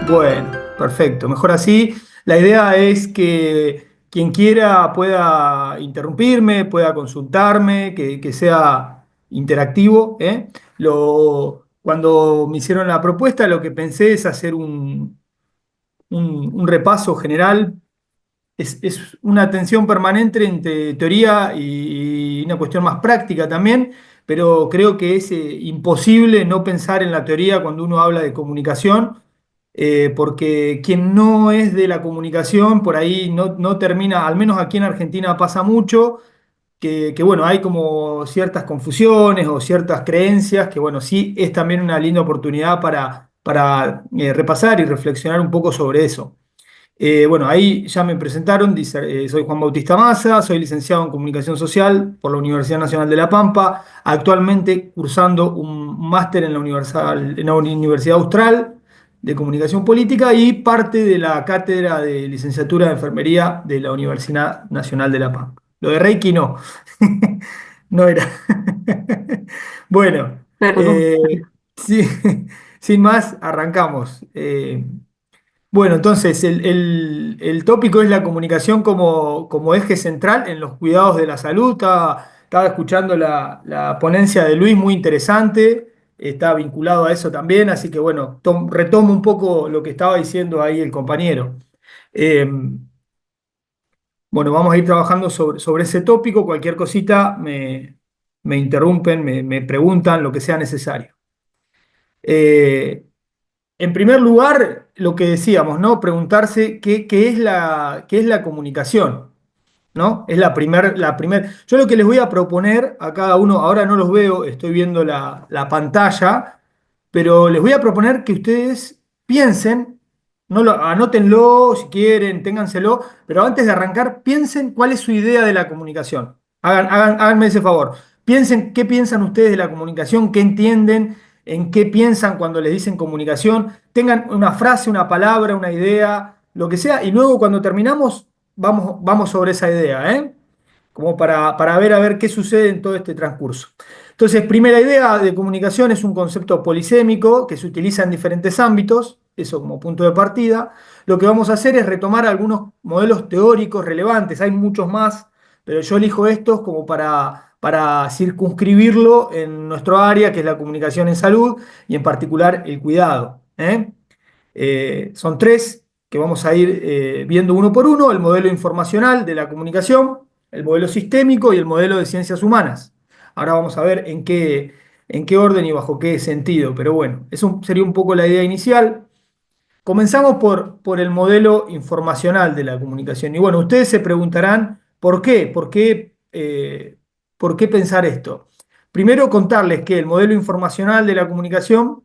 Bueno, perfecto. Mejor así. La idea es que quien quiera pueda interrumpirme, pueda consultarme, que sea interactivo, ¿eh? Cuando me hicieron la propuesta, lo que pensé es hacer un repaso general. Es una tensión permanente entre teoría y una cuestión más práctica también, pero creo que es imposible no pensar en la teoría cuando uno habla de comunicación, porque quien no es de la comunicación por ahí no termina, al menos aquí en Argentina pasa mucho, que, bueno, hay como ciertas confusiones o ciertas creencias que bueno, sí es también una linda oportunidad para repasar y reflexionar un poco sobre eso. Bueno, ahí ya me presentaron, dice, soy Juan Bautista Massa, soy licenciado en Comunicación Social por la Universidad Nacional de La Pampa, actualmente cursando un máster en la Universidad Austral de Comunicación Política y parte de la cátedra de licenciatura de Enfermería de la Universidad Nacional de La Pampa. Lo de Reiki no, no era. Bueno, Perdón. sí, sin más, arrancamos. Bueno, entonces el tópico es la comunicación como eje central en los cuidados de la salud. Estaba escuchando la ponencia de Luis, muy interesante, está vinculado a eso también, así que bueno, retomo un poco lo que estaba diciendo ahí el compañero. Eh, bueno, vamos a ir trabajando sobre ese tópico, cualquier cosita me interrumpen, me preguntan, lo que sea necesario. Eh, En primer lugar, lo que decíamos, ¿no? Preguntarse qué es la comunicación, ¿no? Es Yo lo que les voy a proponer a cada uno, ahora no los veo, estoy viendo la pantalla, pero les voy a proponer que ustedes piensen, anótenlo si quieren, ténganselo, pero antes de arrancar, piensen cuál es su idea de la comunicación. Háganme ese favor. Piensen qué piensan ustedes de la comunicación, qué entienden, en qué piensan cuando les dicen comunicación. Tengan una frase, una palabra, una idea, lo que sea, y luego cuando terminamos, vamos sobre esa idea, ¿eh? Como para ver a ver qué sucede en todo este transcurso. Entonces, primera idea de comunicación es un concepto polisémico que se utiliza en diferentes ámbitos, eso como punto de partida. Lo que vamos a hacer es retomar algunos modelos teóricos relevantes, hay muchos más, pero yo elijo estos como para circunscribirlo en nuestro área, que es la comunicación en salud y en particular el cuidado. ¿Eh? Son tres que vamos a ir viendo uno por uno: el modelo informacional de la comunicación, el modelo sistémico y el modelo de ciencias humanas. Ahora vamos a ver en qué orden y bajo qué sentido, pero bueno, eso sería un poco la idea inicial. Comenzamos por el modelo informacional de la comunicación. Y bueno, ustedes se preguntarán, ¿por qué? ¿Por qué pensar esto? Primero, contarles que el modelo informacional de la comunicación,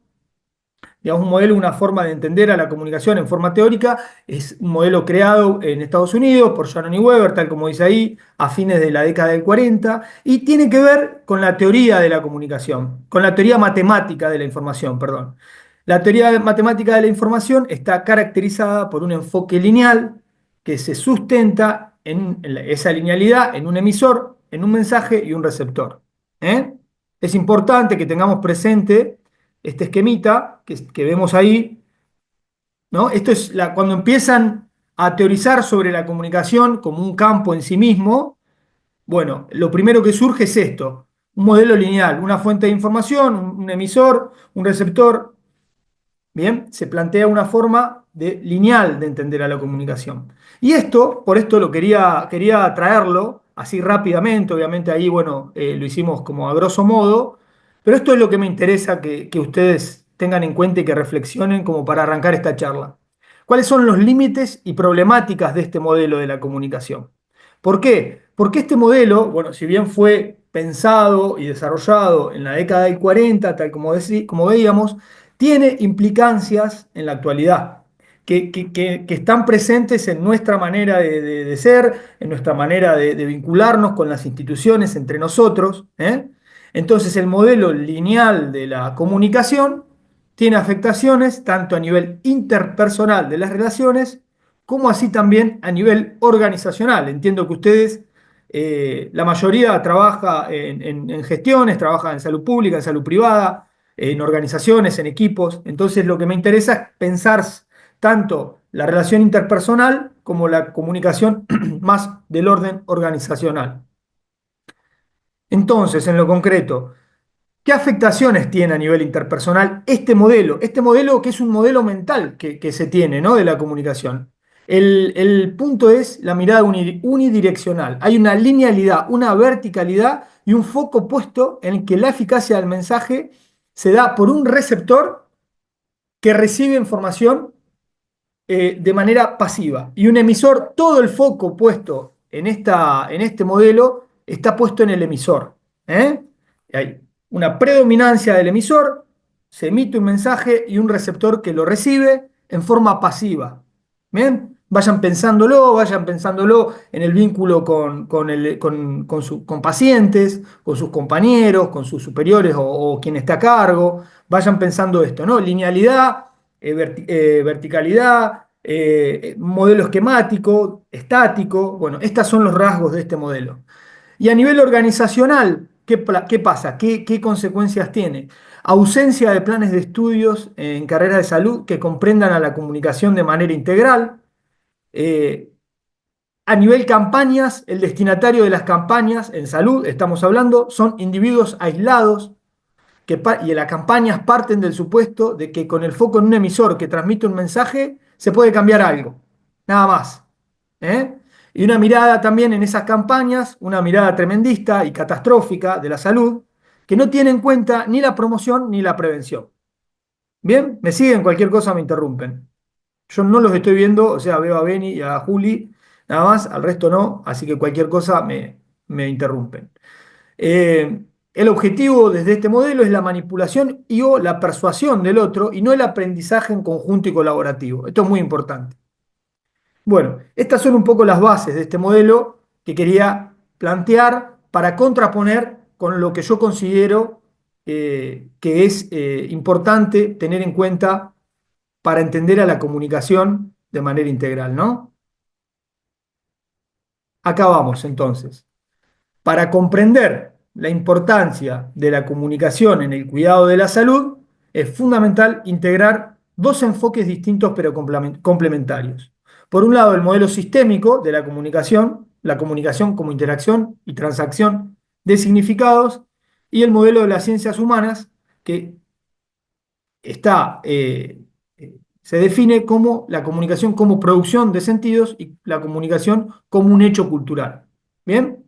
digamos, un modelo, una forma de entender a la comunicación en forma teórica, es un modelo creado en Estados Unidos por Shannon y Weber, tal como dice ahí, a fines de la década del 40, y tiene que ver con la teoría de la comunicación, con la teoría matemática de la información, perdón. La teoría matemática de la información está caracterizada por un enfoque lineal que se sustenta en esa linealidad en un emisor, en un mensaje y un receptor. ¿Eh? Es importante que tengamos presente este esquemita que vemos ahí, ¿no? Esto es cuando empiezan a teorizar sobre la comunicación como un campo en sí mismo. Bueno, lo primero que surge es esto: un modelo lineal, una fuente de información, un emisor, un receptor. Bien, se plantea una forma lineal de entender a la comunicación. Y por esto quería traerlo así rápidamente. Obviamente ahí, bueno, lo hicimos como a grosso modo, pero esto es lo que me interesa que ustedes tengan en cuenta y que reflexionen como para arrancar esta charla. ¿Cuáles son los límites y problemáticas de este modelo de la comunicación? ¿Por qué? Porque este modelo, bueno, si bien fue pensado y desarrollado en la década del 40, tal como veíamos, tiene implicancias en la actualidad, que están presentes en nuestra manera de ser, en nuestra manera de vincularnos con las instituciones entre nosotros. ¿Eh? Entonces, el modelo lineal de la comunicación tiene afectaciones tanto a nivel interpersonal de las relaciones, como así también a nivel organizacional. Entiendo que ustedes, la mayoría trabaja en gestiones, trabaja en salud pública, en salud privada, en organizaciones, en equipos. Entonces lo que me interesa es pensar tanto la relación interpersonal como la comunicación más del orden organizacional. Entonces, en lo concreto, ¿qué afectaciones tiene a nivel interpersonal este modelo? Este modelo que es un modelo mental que se tiene, ¿no? De la comunicación. El punto es la mirada unidireccional. Hay una linealidad, una verticalidad y un foco puesto en que la eficacia del mensaje se da por un receptor que recibe información de manera pasiva. Y un emisor, todo el foco puesto en este modelo está puesto en el emisor. ¿Eh? Hay una predominancia del emisor, se emite un mensaje y un receptor que lo recibe en forma pasiva. ¿Bien? Vayan pensándolo en el vínculo con pacientes, con sus compañeros, con sus superiores o quien está a cargo. Vayan pensando esto, ¿no? Linealidad, verticalidad, modelo esquemático, estático. Bueno, estos son los rasgos de este modelo. Y a nivel organizacional, ¿qué pasa? ¿Qué consecuencias tiene? Ausencia de planes de estudios en carreras de salud que comprendan a la comunicación de manera integral. Eh, a nivel campañas, el destinatario de las campañas en salud, estamos hablando, son individuos aislados y las campañas parten del supuesto de que con el foco en un emisor que transmite un mensaje se puede cambiar algo, nada más. ¿Eh? Y una mirada también en esas campañas, una mirada tremendista y catastrófica de la salud, que no tiene en cuenta ni la promoción ni la prevención. Bien, me siguen, cualquier cosa me interrumpen. Yo no los estoy viendo, o sea, veo a Beni y a Juli, nada más, al resto no, así que cualquier cosa me interrumpen. El objetivo desde este modelo es la manipulación y o la persuasión del otro y no el aprendizaje en conjunto y colaborativo. Esto es muy importante. Bueno, estas son un poco las bases de este modelo que quería plantear para contraponer con lo que yo considero que es importante tener en cuenta para entender a la comunicación de manera integral, ¿no? Acá vamos entonces. Para comprender la importancia de la comunicación en el cuidado de la salud, es fundamental integrar dos enfoques distintos pero complementarios. Por un lado, el modelo sistémico de la comunicación como interacción y transacción de significados, y el modelo de las ciencias humanas, que se define como la comunicación como producción de sentidos y la comunicación como un hecho cultural. ¿Bien?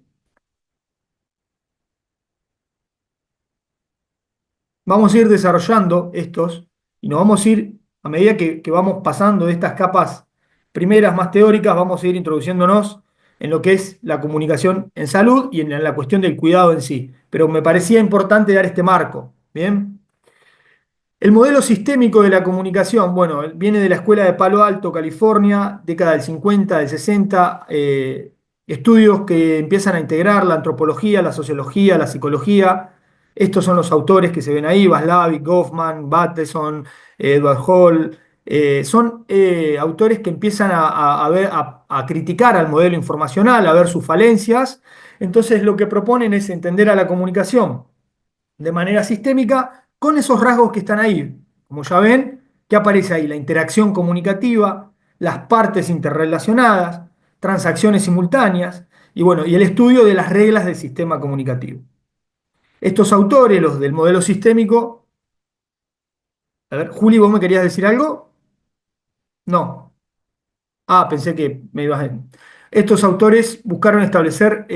Vamos a ir desarrollando estos y nos vamos a ir, a medida que vamos pasando de estas capas primeras más teóricas, vamos a ir introduciéndonos en lo que es la comunicación en salud y en la cuestión del cuidado en sí. Pero me parecía importante dar este marco. ¿Bien? El modelo sistémico de la comunicación, bueno, viene de la escuela de Palo Alto, California, década del 50, del 60, estudios que empiezan a integrar la antropología, la sociología, la psicología. Estos son los autores que se ven ahí: Vaslavic, Goffman, Bateson, Edward Hall. Son autores que empiezan a criticar al modelo informacional, a ver sus falencias. Entonces lo que proponen es entender a la comunicación de manera sistémica con esos rasgos que están ahí. Como ya ven, ¿qué aparece ahí? La interacción comunicativa, las partes interrelacionadas, transacciones simultáneas y bueno, y el estudio de las reglas del sistema comunicativo. Estos autores, los del modelo sistémico, a ver, Juli, ¿vos me querías decir algo? No. Ah, pensé que me ibas a... Estos autores buscaron establecer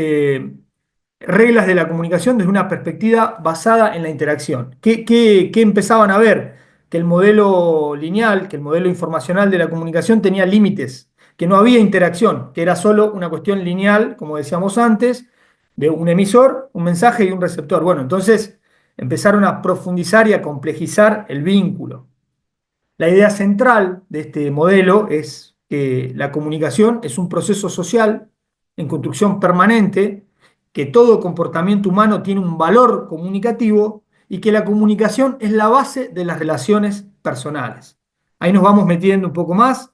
reglas de la comunicación desde una perspectiva basada en la interacción. ¿Qué empezaban a ver? Que el modelo lineal, que el modelo informacional de la comunicación tenía límites, que no había interacción, que era solo una cuestión lineal, como decíamos antes, de un emisor, un mensaje y un receptor. Bueno, entonces empezaron a profundizar y a complejizar el vínculo. La idea central de este modelo es que la comunicación es un proceso social en construcción permanente, que todo comportamiento humano tiene un valor comunicativo y que la comunicación es la base de las relaciones personales. Ahí nos vamos metiendo un poco más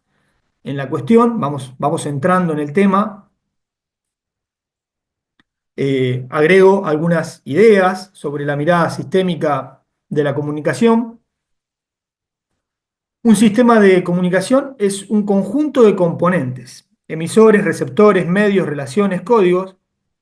en la cuestión, vamos entrando en el tema. Agrego algunas ideas sobre la mirada sistémica de la comunicación. Un sistema de comunicación es un conjunto de componentes, emisores, receptores, medios, relaciones, códigos,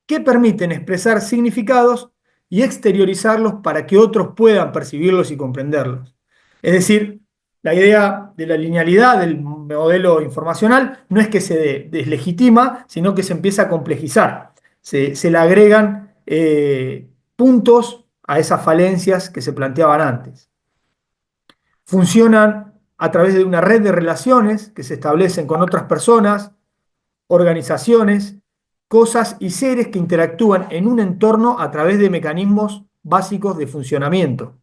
que permiten expresar significados y exteriorizarlos para que otros puedan percibirlos y comprenderlos. Es decir, la idea de la linealidad del modelo informacional no es que se deslegitima, sino que se empieza a complejizar. Se le agregan puntos a esas falencias que se planteaban antes. Funcionan a través de una red de relaciones que se establecen con otras personas, organizaciones, cosas y seres que interactúan en un entorno a través de mecanismos básicos de funcionamiento.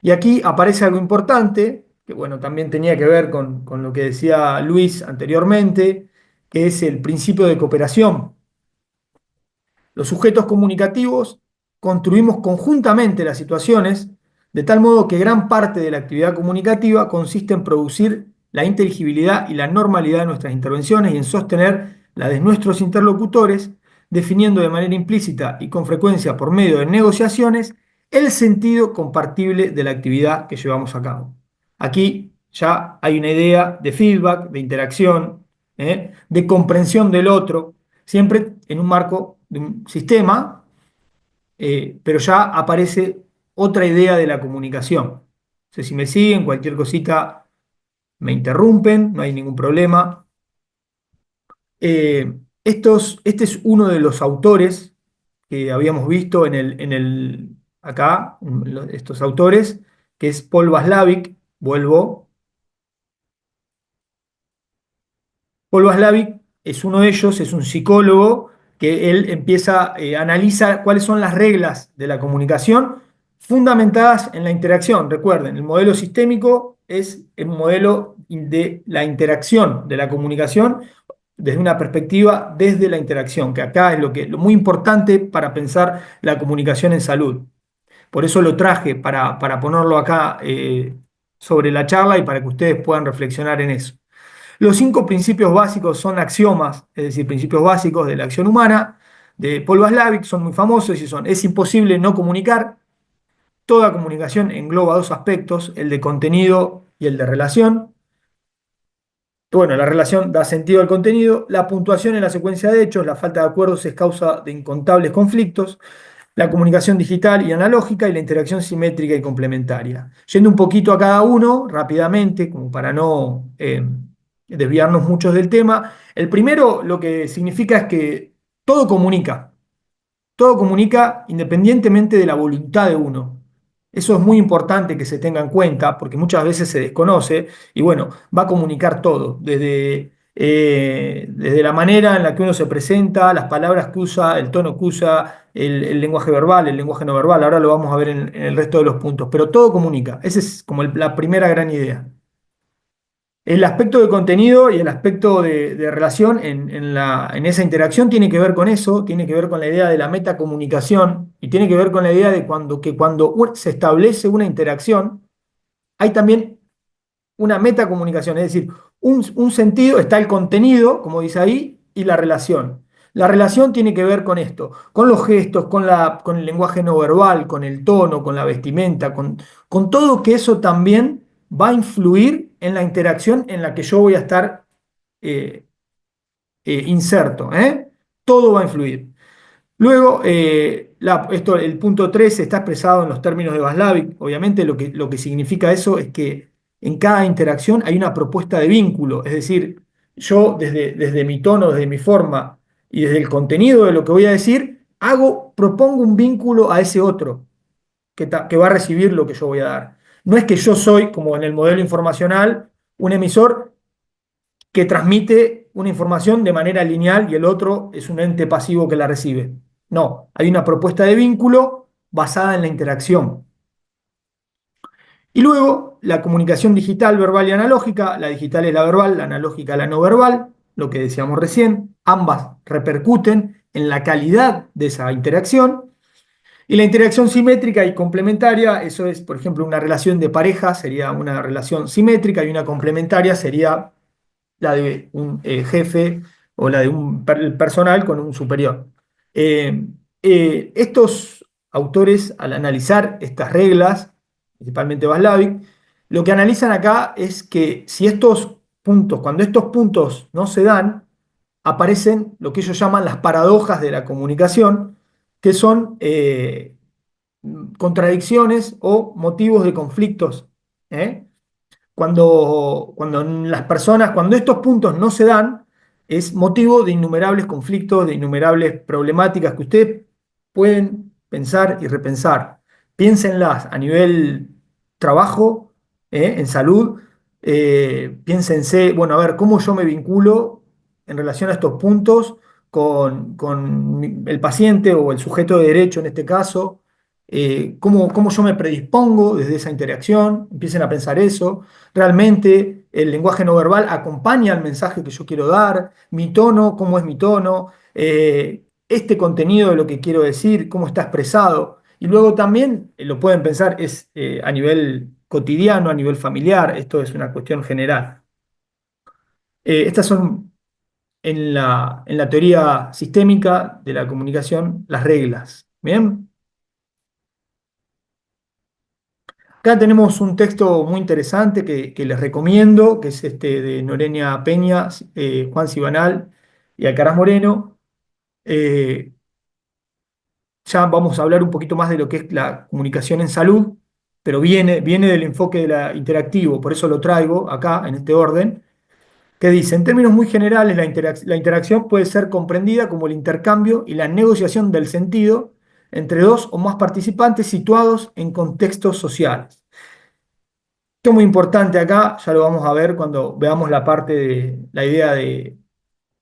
Y aquí aparece algo importante, que bueno, también tenía que ver con lo que decía Luis anteriormente, que es el principio de cooperación. Los sujetos comunicativos construimos conjuntamente las situaciones, de tal modo que gran parte de la actividad comunicativa consiste en producir la inteligibilidad y la normalidad de nuestras intervenciones y en sostener la de nuestros interlocutores, definiendo de manera implícita y con frecuencia por medio de negociaciones el sentido compartible de la actividad que llevamos a cabo. Aquí ya hay una idea de feedback, de interacción, de comprensión del otro, siempre en un marco de un sistema, pero ya aparece otra idea de la comunicación. No sé si me siguen, cualquier cosita me interrumpen, no hay ningún problema. Este es uno de los autores que habíamos visto acá, estos autores, que es Paul Watzlawick. Vuelvo. Paul Watzlawick es uno de ellos, es un psicólogo que él empieza, analiza cuáles son las reglas de la comunicación fundamentadas en la interacción. Recuerden, el modelo sistémico es el modelo de la interacción, de la comunicación, desde una perspectiva desde la interacción, que acá es lo muy importante para pensar la comunicación en salud. Por eso lo traje para ponerlo acá sobre la charla y para que ustedes puedan reflexionar en eso. Los 5 principios básicos son axiomas, es decir, principios básicos de la acción humana, de Paul Watzlawick, son muy famosos y son: es imposible no comunicar, toda comunicación engloba dos aspectos, el de contenido y el de relación. Bueno, la relación da sentido al contenido, la puntuación en la secuencia de hechos, la falta de acuerdos es causa de incontables conflictos, la comunicación digital y analógica y la interacción simétrica y complementaria. Yendo un poquito a cada uno rápidamente, como para no desviarnos mucho del tema, el primero lo que significa es que todo comunica. Todo comunica independientemente de la voluntad de uno. Eso es muy importante que se tenga en cuenta porque muchas veces se desconoce y bueno, va a comunicar todo, desde la manera en la que uno se presenta, las palabras que usa, el tono que usa, el lenguaje verbal, el lenguaje no verbal. Ahora lo vamos a ver en el resto de los puntos, pero todo comunica. Esa es como la primera gran idea. El aspecto de contenido y el aspecto de relación en esa interacción tiene que ver con eso, tiene que ver con la idea de la metacomunicación y tiene que ver con la idea de que cuando se establece una interacción, hay también una metacomunicación, es decir, un sentido, está el contenido, como dice ahí, y la relación. La relación tiene que ver con esto, con los gestos, con el lenguaje no verbal, con el tono, con la vestimenta, con todo que eso también va a influir en la interacción en la que yo voy a estar eh, inserto. Todo va a influir. Luego, el punto 3 está expresado en los términos de Watzlawick. Obviamente, lo que significa eso es que en cada interacción hay una propuesta de vínculo. Es decir, yo desde mi tono, desde mi forma y desde el contenido de lo que voy a decir, propongo un vínculo a ese otro que va a recibir lo que yo voy a dar. No es que yo soy, como en el modelo informacional, un emisor que transmite una información de manera lineal y el otro es un ente pasivo que la recibe. No, hay una propuesta de vínculo basada en la interacción. Y luego, la comunicación digital, verbal y analógica. La digital es la verbal, la analógica la no verbal, lo que decíamos recién. Ambas repercuten en la calidad de esa interacción. Y la interacción simétrica y complementaria, eso es, por ejemplo, una relación de pareja, sería una relación simétrica, y una complementaria sería la de un jefe o la de un personal con un superior. Eh, Estos autores, al analizar estas reglas, principalmente Watzlawick, Lo que analizan acá es que si estos puntos, cuando estos puntos no se dan, aparecen lo que ellos llaman las paradojas de la comunicación, que son contradicciones o motivos de conflictos. ¿Eh? Cuando las personas, cuando estos puntos no se dan, es motivo de innumerables conflictos, de innumerables problemáticas que ustedes pueden pensar y repensar. Piénsenlas a nivel trabajo, en salud, piénsense, bueno, a ver, ¿cómo yo me vinculo en relación a estos puntos con el paciente o el sujeto de derecho en este caso? ¿Cómo yo me predispongo desde esa interacción? Empiecen a pensar eso. Realmente el lenguaje no verbal acompaña al mensaje que yo quiero dar, mi tono, cómo es mi tono, este contenido de lo que quiero decir, cómo está expresado. Y luego también lo pueden pensar es a nivel cotidiano, a nivel familiar, esto es una cuestión general. Estas son en la teoría sistémica de la comunicación las reglas. ¿Bien? Acá tenemos un texto muy interesante que les recomiendo, que es este de Noreña Peña, Juan Cibanal y Alcaraz Moreno. Eh, ya vamos a hablar un poquito más de lo que es la comunicación en salud, pero viene del enfoque de la interactivo, por eso lo traigo acá en este orden, que dice, en términos muy generales, la interacción puede ser comprendida como el intercambio y la negociación del sentido entre dos o más participantes situados en contextos sociales. Esto es muy importante acá, ya lo vamos a ver cuando veamos la parte de la idea de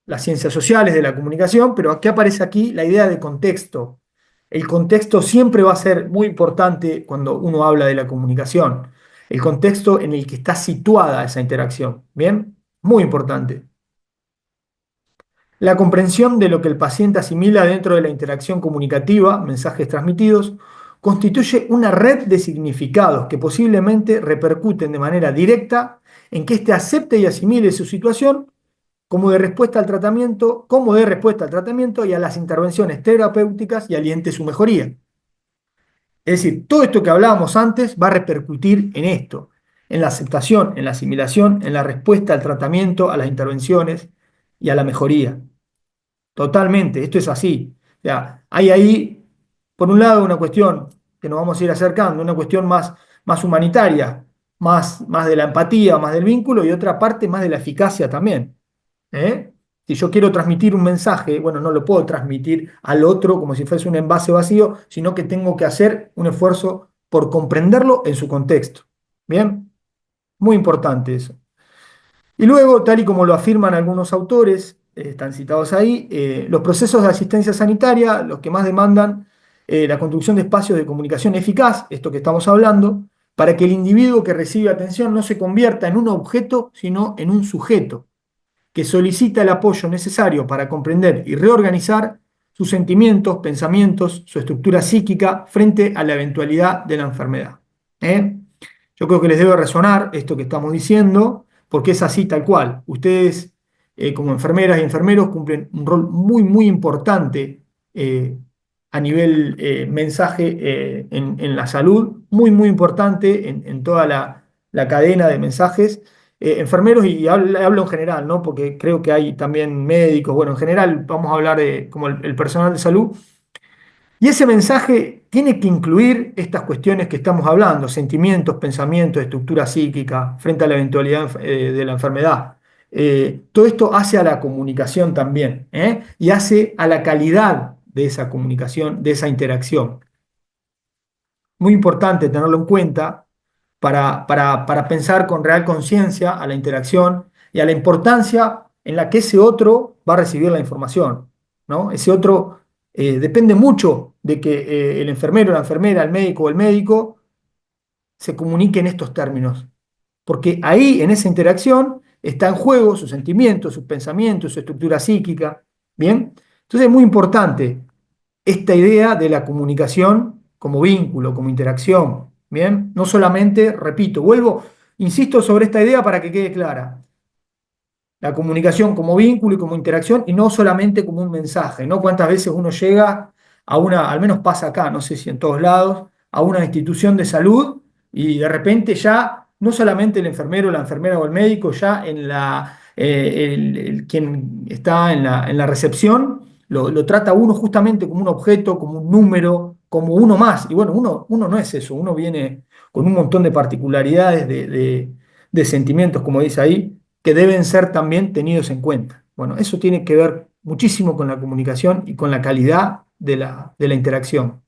las ciencias sociales, de la comunicación, pero aquí aparece aquí la idea de contexto. El contexto siempre va a ser muy importante cuando uno habla de la comunicación. El contexto en el que está situada esa interacción. ¿Bien? Muy importante. La comprensión de lo que el paciente asimila dentro de la interacción comunicativa, mensajes transmitidos, constituye una red de significados que posiblemente repercuten de manera directa en que éste acepte y asimile su situación como de respuesta al tratamiento y a las intervenciones terapéuticas y aliente su mejoría. Es decir, todo esto que hablábamos antes va a repercutir en esto, en la aceptación, en la asimilación, en la respuesta al tratamiento, a las intervenciones y a la mejoría. Totalmente, esto es así. O sea, hay ahí, por un lado, una cuestión que nos vamos a ir acercando, una cuestión más humanitaria, más de la empatía, más del vínculo, y otra parte más de la eficacia también. ¿Eh? Si yo quiero transmitir un mensaje, bueno, no lo puedo transmitir al otro como si fuese un envase vacío, sino que tengo que hacer un esfuerzo por comprenderlo en su contexto. ¿Bien? Muy importante eso. Y luego, tal y como lo afirman algunos autores, están citados ahí, los procesos de asistencia sanitaria, los que más demandan la construcción de espacios de comunicación eficaz, esto que estamos hablando, para que el individuo que recibe atención no se convierta en un objeto, sino en un sujeto que solicita el apoyo necesario para comprender y reorganizar sus sentimientos, pensamientos, su estructura psíquica frente a la eventualidad de la enfermedad. ¿Eh? Yo creo que les debe resonar esto que estamos diciendo, porque es así tal cual. Ustedes, como enfermeras y enfermeros, cumplen un rol muy, muy importante a nivel mensaje en la salud, muy, muy importante en toda la cadena de mensajes. Enfermeros, y hablo en general, ¿no? Porque creo que hay también médicos, bueno, en general vamos a hablar de como el personal de salud, y ese mensaje tiene que incluir estas cuestiones que estamos hablando, sentimientos, pensamientos, estructura psíquica, frente a la eventualidad de la enfermedad. Todo esto hace a la comunicación también, ¿eh? Y hace a la calidad de esa comunicación, de esa interacción. Muy importante tenerlo en cuenta para pensar con real conciencia a la interacción y a la importancia en la que ese otro va a recibir la información, ¿no? Ese otro depende mucho de que el enfermero, la enfermera, el médico o el médico se comunique en estos términos, porque ahí, en esa interacción, está en juego sus sentimientos, sus pensamientos, su estructura psíquica, ¿bien? Entonces es muy importante esta idea de la comunicación como vínculo, como interacción, ¿bien? No solamente, repito, insisto sobre esta idea para que quede clara. La comunicación como vínculo y como interacción y no solamente como un mensaje, ¿no? Cuántas veces uno llega a una, al menos pasa acá, no sé si en todos lados, a una institución de salud y de repente ya no solamente el enfermero, la enfermera o el médico, ya quien está en la recepción lo trata a uno justamente como un objeto, como un número, como uno más. Y bueno, uno no es eso, uno viene con un montón de particularidades, de sentimientos, como dice ahí, que deben ser también tenidos en cuenta. Bueno, eso tiene que ver muchísimo con la comunicación y con la calidad de la interacción.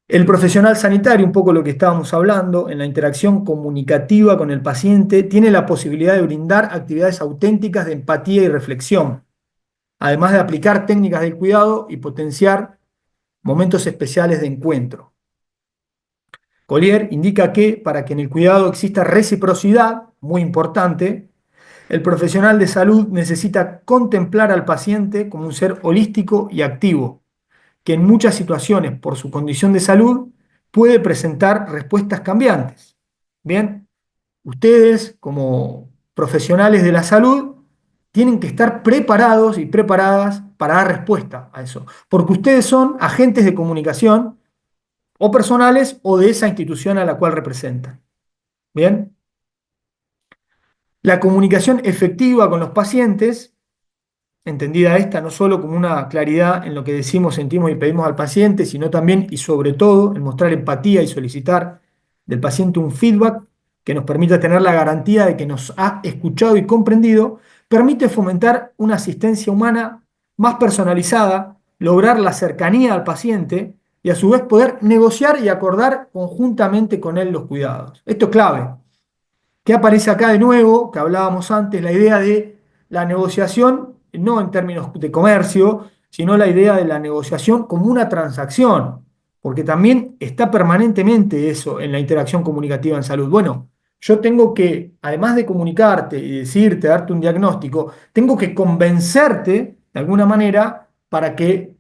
El profesional sanitario, un poco lo que estábamos hablando, en la interacción comunicativa con el paciente, tiene la posibilidad de brindar actividades auténticas de empatía y reflexión, además de aplicar técnicas del cuidado y potenciar momentos especiales de encuentro. Collier indica que para que en el cuidado exista reciprocidad, muy importante, el profesional de salud necesita contemplar al paciente como un ser holístico y activo, que en muchas situaciones, por su condición de salud, puede presentar respuestas cambiantes. Bien, ustedes como profesionales de la salud tienen que estar preparados y preparadas para dar respuesta a eso, porque ustedes son agentes de comunicación o personales o de esa institución a la cual representan. Bien, la comunicación efectiva con los pacientes, entendida esta no solo como una claridad en lo que decimos, sentimos y pedimos al paciente, sino también y sobre todo en mostrar empatía y solicitar del paciente un feedback que nos permita tener la garantía de que nos ha escuchado y comprendido, permite fomentar una asistencia humana más personalizada, lograr la cercanía al paciente y a su vez poder negociar y acordar conjuntamente con él los cuidados. Esto es clave. ¿Qué aparece acá de nuevo? Que hablábamos antes, la idea de la negociación, no en términos de comercio, sino la idea de la negociación como una transacción, porque también está permanentemente eso en la interacción comunicativa en salud. Bueno, yo tengo que, además de comunicarte y decirte, darte un diagnóstico, tengo que convencerte de alguna manera para que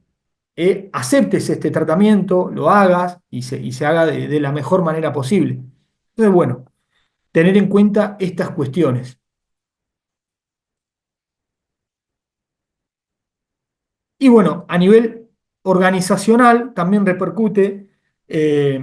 aceptes este tratamiento, lo hagas y se haga de la mejor manera posible. Entonces, bueno, tener en cuenta estas cuestiones. Y bueno, a nivel organizacional también repercute, eh,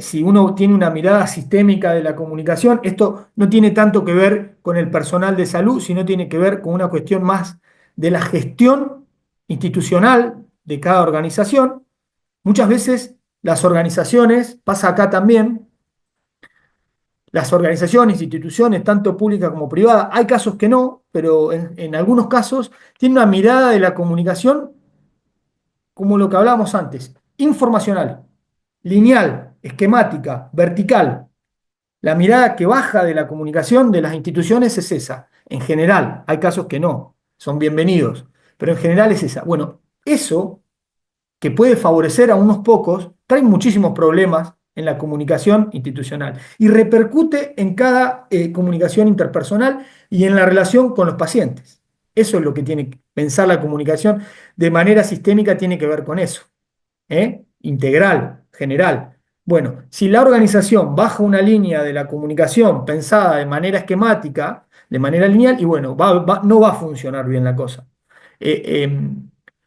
si uno tiene una mirada sistémica de la comunicación, esto no tiene tanto que ver con el personal de salud, sino tiene que ver con una cuestión más de la gestión institucional de cada organización. Muchas veces las organizaciones, pasa acá también, las organizaciones, instituciones, tanto públicas como privadas, hay casos que no, pero en algunos casos tienen una mirada de la comunicación como lo que hablábamos antes, informacional, lineal, esquemática, vertical. La mirada que baja de la comunicación de las instituciones es esa. En general, hay casos que no, son bienvenidos, pero en general es esa. Bueno, eso que puede favorecer a unos pocos, trae muchísimos problemas en la comunicación institucional y repercute en cada comunicación interpersonal y en la relación con los pacientes. Eso es lo que tiene que pensar la comunicación de manera sistémica, tiene que ver con eso. Integral, general. Bueno, si la organización baja una línea de la comunicación pensada de manera esquemática, de manera lineal, y bueno, no va a funcionar bien la cosa. Eh, eh,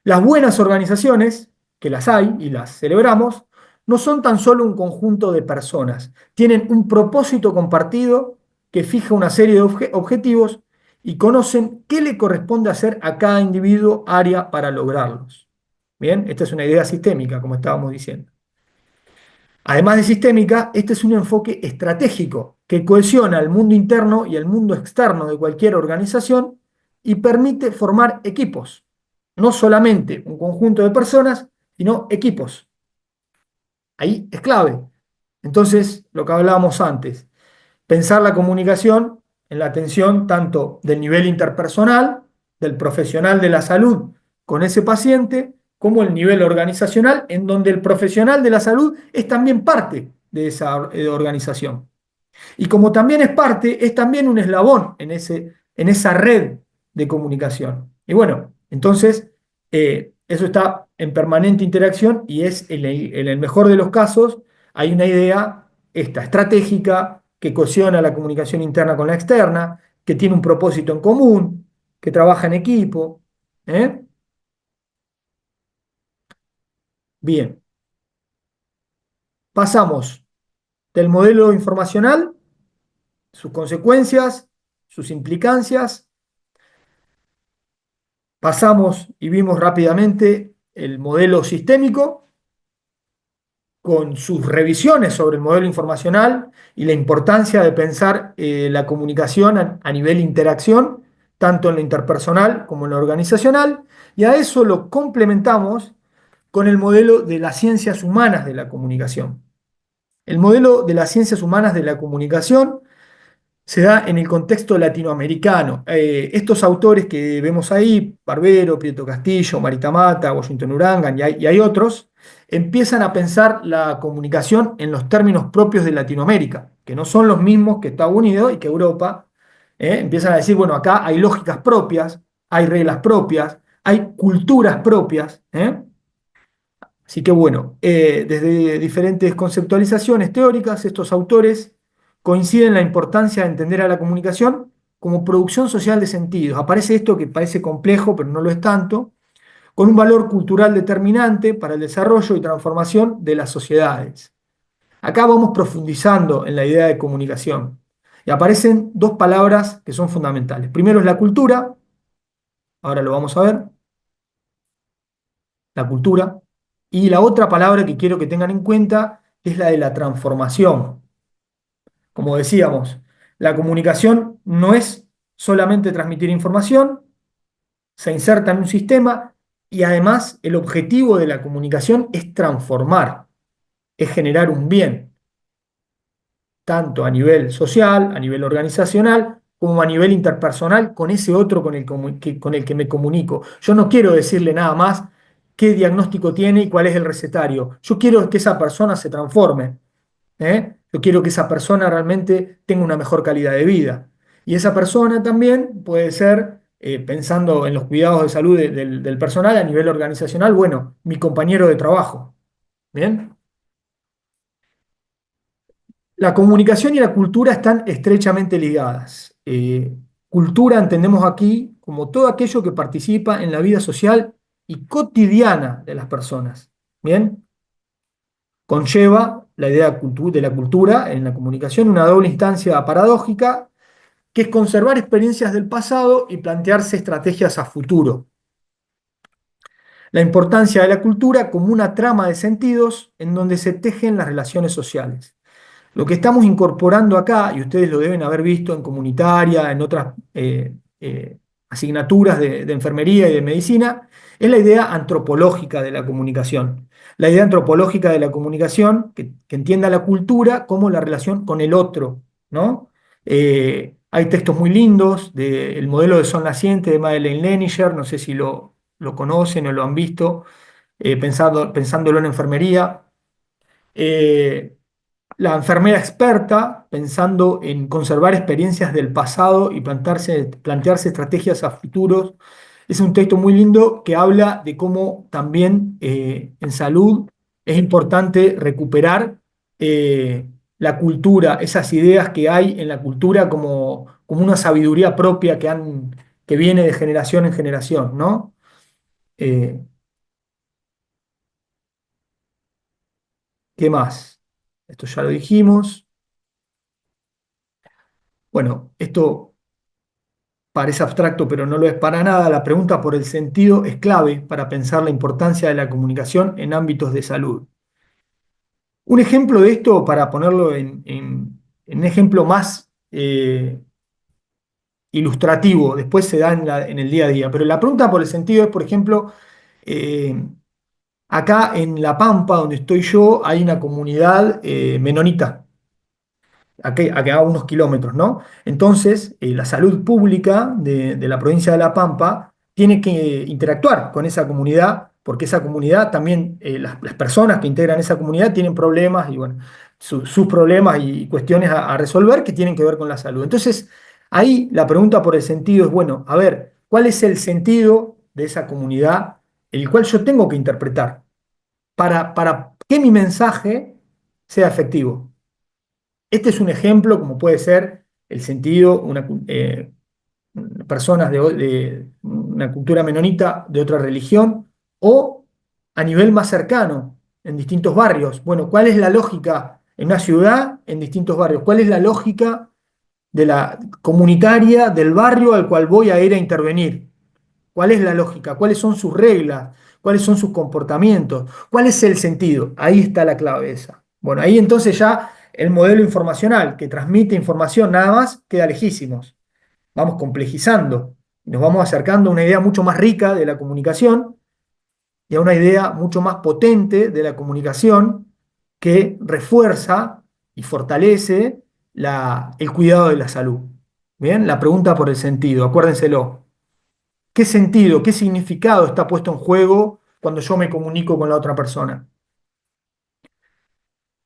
las buenas organizaciones, que las hay y las celebramos, no son tan solo un conjunto de personas, tienen un propósito compartido que fija una serie de objetivos y conocen qué le corresponde hacer a cada individuo área para lograrlos. Bien, esta es una idea sistémica, como estábamos diciendo. Además de sistémica, este es un enfoque estratégico que cohesiona el mundo interno y el mundo externo de cualquier organización y permite formar equipos. No solamente un conjunto de personas, sino equipos. Ahí es clave. Entonces, lo que hablábamos antes, pensar la comunicación en la atención tanto del nivel interpersonal, del profesional de la salud con ese paciente, como el nivel organizacional, en donde el profesional de la salud es también parte de esa organización. Y como también es parte, es también un eslabón en esa red de comunicación. Y bueno, entonces eso está en permanente interacción y es en el mejor de los casos hay una idea esta estratégica que cohesiona la comunicación interna con la externa, que tiene un propósito en común, que trabaja en equipo. ¿eh? Bien, pasamos del modelo informacional, sus consecuencias, sus implicancias. Pasamos y vimos rápidamente el modelo sistémico con sus revisiones sobre el modelo informacional y la importancia de pensar la comunicación a nivel interacción, tanto en lo interpersonal como en lo organizacional, y a eso lo complementamos con el modelo de las ciencias humanas de la comunicación. El modelo de las ciencias humanas de la comunicación se da en el contexto latinoamericano. Estos autores que vemos ahí, Barbero, Prieto Castillo, Marita Mata, Washington Urangan y hay otros, empiezan a pensar la comunicación en los términos propios de Latinoamérica, que no son los mismos que Estados Unidos y que Europa. Empiezan a decir, bueno, acá hay lógicas propias, hay reglas propias, hay culturas propias. Así que bueno, desde diferentes conceptualizaciones teóricas, estos autores coinciden en la importancia de entender a la comunicación como producción social de sentidos. Aparece esto que parece complejo, pero no lo es tanto, con un valor cultural determinante para el desarrollo y transformación de las sociedades. Acá vamos profundizando en la idea de comunicación y aparecen dos palabras que son fundamentales. Primero es la cultura, ahora lo vamos a ver, la cultura, y la otra palabra que quiero que tengan en cuenta es la de la transformación. Como decíamos, la comunicación no es solamente transmitir información, se inserta en un sistema y además el objetivo de la comunicación es transformar, es generar un bien, tanto a nivel social, a nivel organizacional, como a nivel interpersonal con ese otro con el que me comunico. Yo no quiero decirle nada más qué diagnóstico tiene y cuál es el recetario. Yo quiero que esa persona se transforme. Yo quiero que esa persona realmente tenga una mejor calidad de vida. Y esa persona también puede ser, pensando en los cuidados de salud del personal a nivel organizacional, bueno, mi compañero de trabajo. ¿Bien? La comunicación y la cultura están estrechamente ligadas. Cultura entendemos aquí como todo aquello que participa en la vida social y cotidiana de las personas. ¿Bien? Conlleva la idea de la cultura en la comunicación una doble instancia paradójica, que es conservar experiencias del pasado y plantearse estrategias a futuro. La importancia de la cultura como una trama de sentidos en donde se tejen las relaciones sociales. Lo que estamos incorporando acá, y ustedes lo deben haber visto en comunitaria, en otras asignaturas de enfermería y de medicina, es la idea antropológica de la comunicación. La idea antropológica de la comunicación que entienda la cultura como la relación con el otro, ¿no? Hay textos muy lindos del modelo de Sol Naciente de Madeleine Leniger, no sé si lo conocen o lo han visto, pensándolo en enfermería. Eh, la enfermera experta, pensando en conservar experiencias del pasado y plantearse estrategias a futuros. Es un texto muy lindo que habla de cómo también en salud es importante recuperar la cultura, esas ideas que hay en la cultura como una sabiduría propia que viene de generación en generación, ¿no? Eh, ¿Qué más? Esto ya lo dijimos. Bueno, esto parece abstracto, pero no lo es para nada. La pregunta por el sentido es clave para pensar la importancia de la comunicación en ámbitos de salud. Un ejemplo de esto, para ponerlo en un ejemplo más ilustrativo, después se da en el día a día, pero la pregunta por el sentido es, por ejemplo, eh, acá en La Pampa, donde estoy yo, hay una comunidad menonita a que haga unos kilómetros, ¿no? Entonces, la salud pública de la provincia de La Pampa tiene que interactuar con esa comunidad, porque esa comunidad también, las personas que integran esa comunidad tienen problemas y, bueno, sus problemas y cuestiones a resolver que tienen que ver con la salud. Entonces, ahí la pregunta por el sentido es, bueno, a ver, ¿cuál es el sentido de esa comunidad el cual yo tengo que interpretar para que mi mensaje sea efectivo? Este es un ejemplo, como puede ser el sentido, personas de una cultura menonita de otra religión, o a nivel más cercano, en distintos barrios. Bueno, ¿cuál es la lógica en una ciudad, en distintos barrios. ¿Cuál es la lógica de la comunitaria del barrio al cual voy a ir a intervenir? ¿Cuál es la lógica? ¿Cuáles son sus reglas? ¿Cuáles son sus comportamientos? ¿Cuál es el sentido? Ahí está la clave esa. Bueno, ahí entonces ya el modelo informacional que transmite información nada más queda lejísimos. Vamos complejizando, nos vamos acercando a una idea mucho más rica de la comunicación y a una idea mucho más potente de la comunicación que refuerza y fortalece el cuidado de la salud. Bien, la pregunta por el sentido, acuérdenselo. ¿Qué sentido, qué significado está puesto en juego cuando yo me comunico con la otra persona?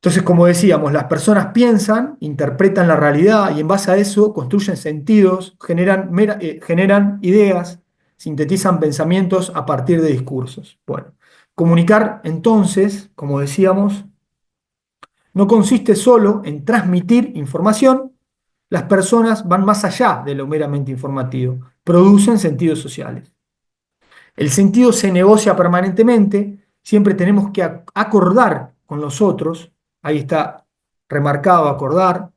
Entonces, como decíamos, las personas piensan, interpretan la realidad y en base a eso construyen sentidos, generan ideas, sintetizan pensamientos a partir de discursos. Bueno, comunicar entonces, como decíamos, no consiste solo en transmitir información, las personas van más allá de lo meramente informativo, producen sentidos sociales. El sentido se negocia permanentemente, siempre tenemos que acordar con los otros, ahí está remarcado acordar,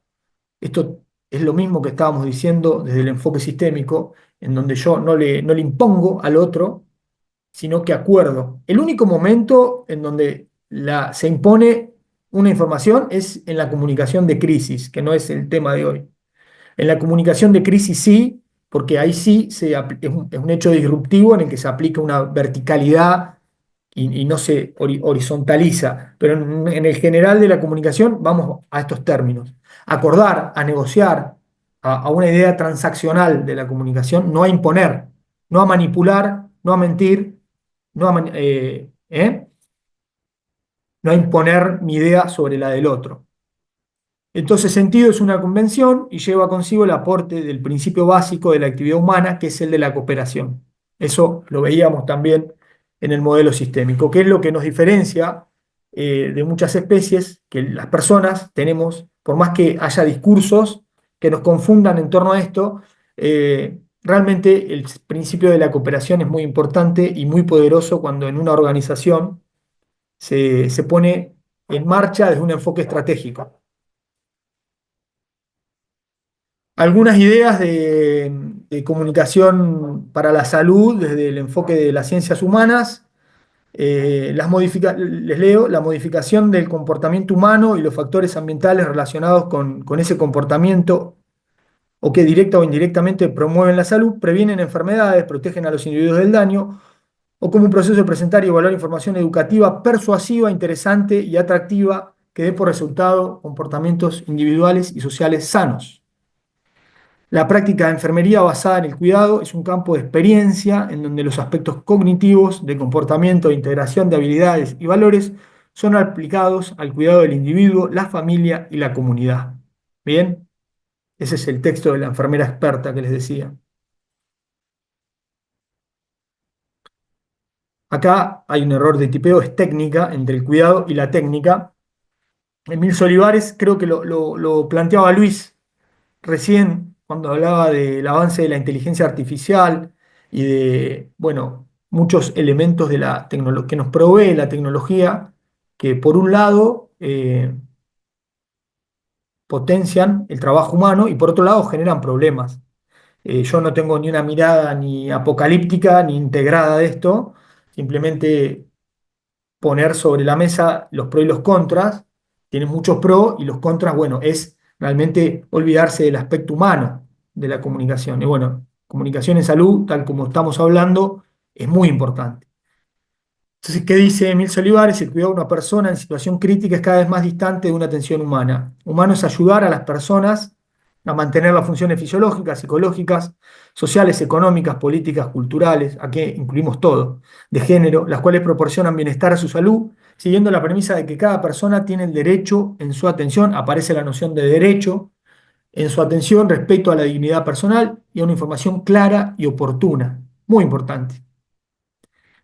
esto es lo mismo que estábamos diciendo desde el enfoque sistémico, en donde yo no le impongo al otro, sino que acuerdo. El único momento en donde se impone una información es en la comunicación de crisis, que no es el tema de hoy. En la comunicación de crisis sí, porque ahí sí es un hecho disruptivo en el que se aplica una verticalidad y no se horizontaliza. Pero en el general de la comunicación vamos a estos términos. Acordar, a negociar, a una idea transaccional de la comunicación, no a imponer, no a manipular, no a mentir, no a imponer mi idea sobre la del otro. Entonces, sentido es una convención y lleva consigo el aporte del principio básico de la actividad humana, que es el de la cooperación. Eso lo veíamos también en el modelo sistémico, que es lo que nos diferencia de muchas especies, que las personas tenemos, por más que haya discursos que nos confundan en torno a esto, realmente el principio de la cooperación es muy importante y muy poderoso cuando en una organización se pone en marcha desde un enfoque estratégico. Algunas ideas de comunicación para la salud desde el enfoque de las ciencias humanas. Les leo, la modificación del comportamiento humano y los factores ambientales relacionados con ese comportamiento o que directa o indirectamente promueven la salud, previenen enfermedades, protegen a los individuos del daño, o como un proceso de presentar y evaluar información educativa, persuasiva, interesante y atractiva que dé por resultado comportamientos individuales y sociales sanos. La práctica de enfermería basada en el cuidado es un campo de experiencia en donde los aspectos cognitivos, de comportamiento, de integración de habilidades y valores son aplicados al cuidado del individuo, la familia y la comunidad. Bien, ese es el texto de la enfermera experta que les decía. Acá hay un error de tipeo, es técnica, entre el cuidado y la técnica. Emil Olivares creo que lo planteaba Luis recién cuando hablaba del avance de la inteligencia artificial y de, bueno, muchos elementos de la que nos provee la tecnología, que por un lado potencian el trabajo humano y por otro lado generan problemas. Yo no tengo ni una mirada ni apocalíptica ni integrada de esto, simplemente poner sobre la mesa los pros y los contras. Tiene muchos pros y los contras, bueno, es realmente olvidarse del aspecto humano de la comunicación. Y bueno, comunicación en salud, tal como estamos hablando, es muy importante. Entonces, ¿qué dice Emil Olivares? El cuidado de una persona en situación crítica es cada vez más distante de una atención humana. Humano es ayudar a las personas a mantener las funciones fisiológicas, psicológicas, sociales, económicas, políticas, culturales, a que incluimos todo, de género, las cuales proporcionan bienestar a su salud, siguiendo la premisa de que cada persona tiene el derecho en su atención, aparece la noción de derecho, en su atención respecto a la dignidad personal y a una información clara y oportuna. Muy importante.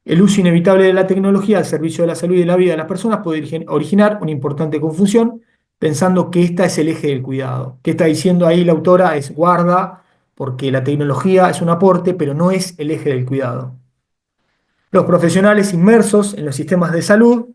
El uso inevitable de la tecnología al servicio de la salud y de la vida de las personas puede originar una importante confusión, pensando que esta es el eje del cuidado. ¿Qué está diciendo ahí la autora? Es guarda, porque la tecnología es un aporte, pero no es el eje del cuidado. Los profesionales inmersos en los sistemas de salud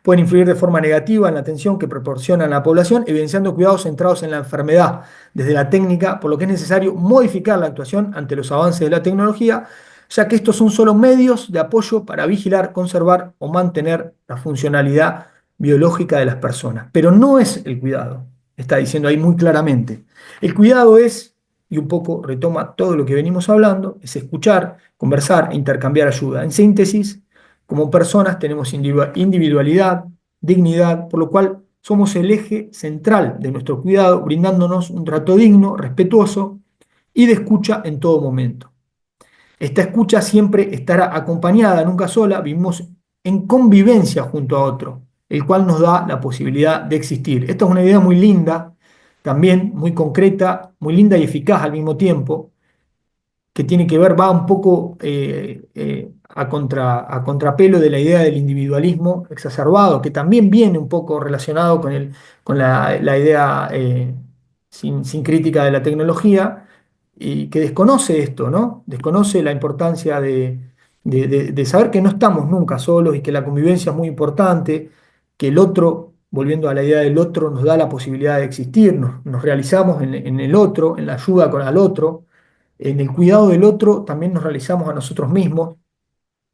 Pueden influir de forma negativa en la atención que proporcionan a la población, evidenciando cuidados centrados en la enfermedad desde la técnica, por lo que es necesario modificar la actuación ante los avances de la tecnología, ya que estos son solo medios de apoyo para vigilar, conservar o mantener la funcionalidad biológica de las personas. Pero no es el cuidado, está diciendo ahí muy claramente. El cuidado es, y un poco retoma todo lo que venimos hablando, es escuchar, conversar e intercambiar ayuda. En síntesis, como personas tenemos individualidad, dignidad, por lo cual somos el eje central de nuestro cuidado, brindándonos un trato digno, respetuoso y de escucha en todo momento. Esta escucha siempre estará acompañada, nunca sola, vivimos en convivencia junto a otro, el cual nos da la posibilidad de existir. Esta es una idea muy linda, también muy concreta, muy linda y eficaz al mismo tiempo, que tiene que ver, va un poco a contrapelo de la idea del individualismo exacerbado, que también viene un poco relacionado con la idea sin crítica de la tecnología, y que desconoce esto, ¿no? Desconoce la importancia de saber que no estamos nunca solos y que la convivencia es muy importante, que el otro, volviendo a la idea del otro, nos da la posibilidad de existir, nos realizamos en el otro, en la ayuda con al otro, en el cuidado del otro también nos realizamos a nosotros mismos.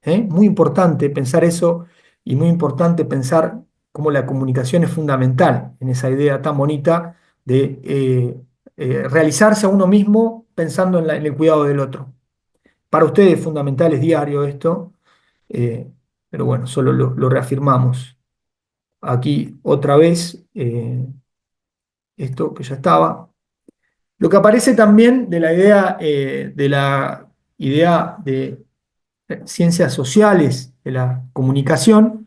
¿Eh? Muy importante pensar eso y muy importante pensar cómo la comunicación es fundamental en esa idea tan bonita de realizarse a uno mismo pensando en el cuidado del otro. Para ustedes es fundamental, es diario esto, eh, pero bueno, solo lo reafirmamos. Aquí otra vez esto que ya estaba. Lo que aparece también de la idea de ciencias sociales de la comunicación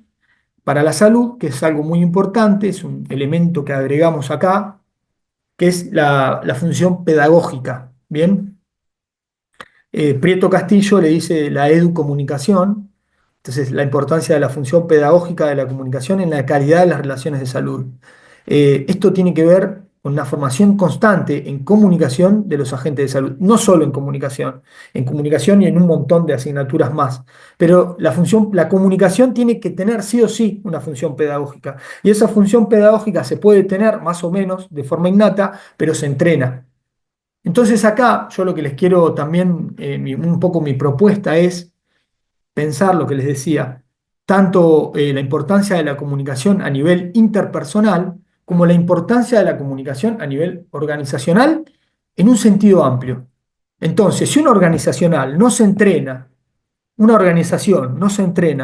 para la salud, que es algo muy importante, es un elemento que agregamos acá, que es la función pedagógica. Bien, Prieto Castillo le dice la educomunicación, entonces la importancia de la función pedagógica de la comunicación en la calidad de las relaciones de salud. Esto tiene que ver con una formación constante en comunicación de los agentes de salud, no solo en comunicación y en un montón de asignaturas más. Pero la comunicación tiene que tener sí o sí una función pedagógica. Y esa función pedagógica se puede tener más o menos de forma innata, pero se entrena. Entonces acá yo lo que les quiero también, un poco mi propuesta es pensar lo que les decía, tanto la importancia de la comunicación a nivel interpersonal como la importancia de la comunicación a nivel organizacional en un sentido amplio. Entonces, si una organización no se entrena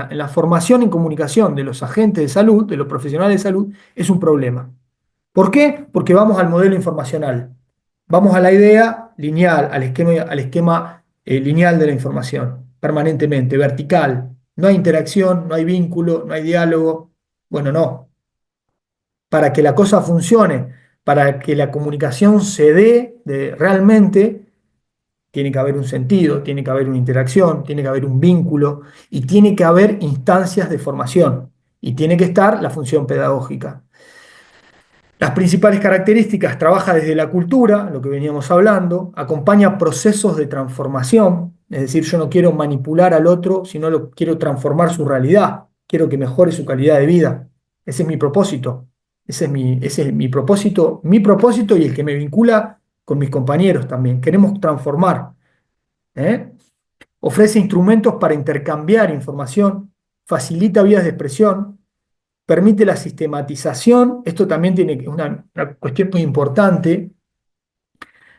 en la formación en comunicación de los agentes de salud, de los profesionales de salud, es un problema. ¿Por qué? Porque vamos al modelo informacional, vamos a la idea lineal, al esquema lineal de la información, permanentemente, vertical. No hay interacción, no hay vínculo, no hay diálogo. Bueno, no. Para que la cosa funcione, para que la comunicación se dé realmente, tiene que haber un sentido, tiene que haber una interacción, tiene que haber un vínculo y tiene que haber instancias de formación y tiene que estar la función pedagógica. Las principales características: trabaja desde la cultura, lo que veníamos hablando, acompaña procesos de transformación, es decir, yo no quiero manipular al otro, sino quiero transformar su realidad, quiero que mejore su calidad de vida. Ese es mi propósito, ese es mi propósito y el que me vincula con mis compañeros también. Queremos transformar. ¿Eh? Ofrece instrumentos para intercambiar información, facilita vías de expresión, permite la sistematización. Esto también tiene una cuestión muy importante: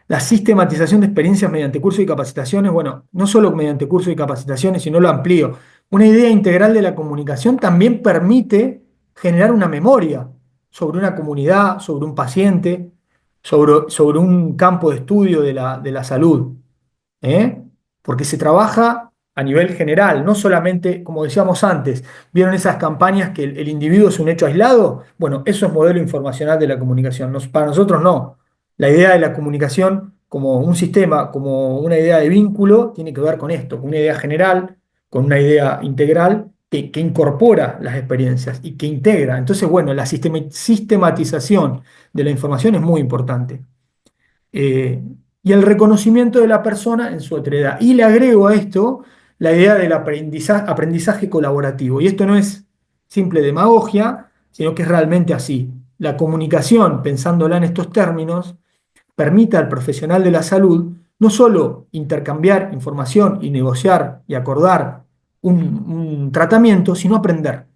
la sistematización de experiencias mediante cursos y capacitaciones. Bueno, no solo mediante cursos y capacitaciones, sino lo amplío. Una idea integral de la comunicación también permite generar una memoria sobre una comunidad, sobre un paciente, sobre un campo de estudio de la salud. ¿Eh? Porque se trabaja a nivel general, no solamente, como decíamos antes, ¿vieron esas campañas que el individuo es un hecho aislado? Bueno, eso es modelo informacional de la comunicación. Para nosotros no. La idea de la comunicación como un sistema, como una idea de vínculo, tiene que ver con esto, con una idea general, con una idea integral que incorpora las experiencias y que integra. Entonces, bueno, la sistematización de la información es muy importante. eh, y el reconocimiento de la persona en su otredad. Y le agrego a esto la idea del aprendizaje colaborativo. Y esto no es simple demagogia, sino que es realmente así. La comunicación, pensándola en estos términos, permite al profesional de la salud no solo intercambiar información y negociar y acordar un tratamiento, sino aprender.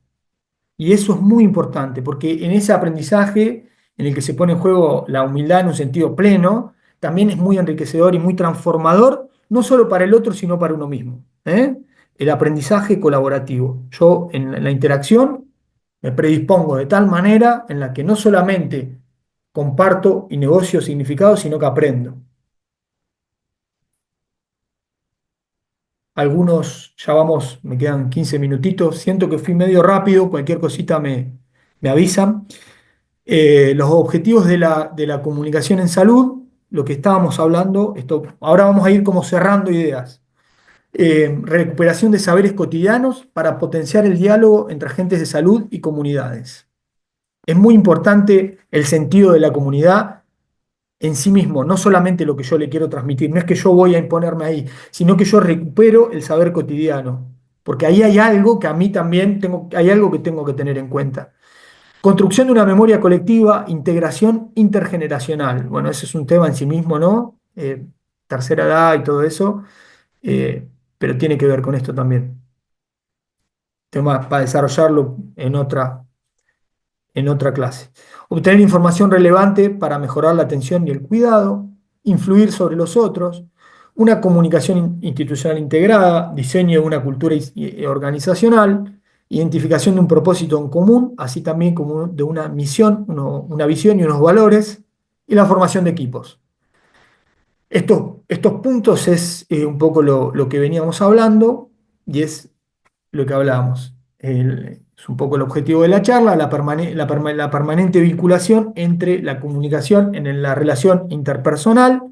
Y eso es muy importante, porque en ese aprendizaje en el que se pone en juego la humildad en un sentido pleno, también es muy enriquecedor y muy transformador, no solo para el otro, sino para uno mismo. ¿Eh? El aprendizaje colaborativo. Yo en la interacción me predispongo de tal manera en la que no solamente comparto y negocio significados, sino que aprendo. Algunos, ya vamos, me quedan 15 minutitos, siento que fui medio rápido, cualquier cosita me avisan. Los objetivos de la comunicación en salud, lo que estábamos hablando, esto, ahora vamos a ir como cerrando ideas. Recuperación de saberes cotidianos para potenciar el diálogo entre agentes de salud y comunidades. Es muy importante el sentido de la comunidad en sí mismo, no solamente lo que yo le quiero transmitir, no es que yo voy a imponerme ahí, sino que yo recupero el saber cotidiano, porque ahí hay algo que a mí también tengo, hay algo que tengo que tener en cuenta. Construcción de una memoria colectiva, integración intergeneracional. Bueno, ese es un tema en sí mismo, ¿no? Tercera edad y todo eso, pero tiene que ver con esto también. Tema para desarrollarlo en otra clase. Obtener información relevante para mejorar la atención y el cuidado, influir sobre los otros, una comunicación institucional integrada, diseño de una cultura organizacional, identificación de un propósito en común, así también como de una misión, una visión y unos valores, y la formación de equipos. Estos puntos es un poco lo que veníamos hablando y es lo que hablábamos. Es un poco el objetivo de la charla, la permanente vinculación entre la comunicación en la relación interpersonal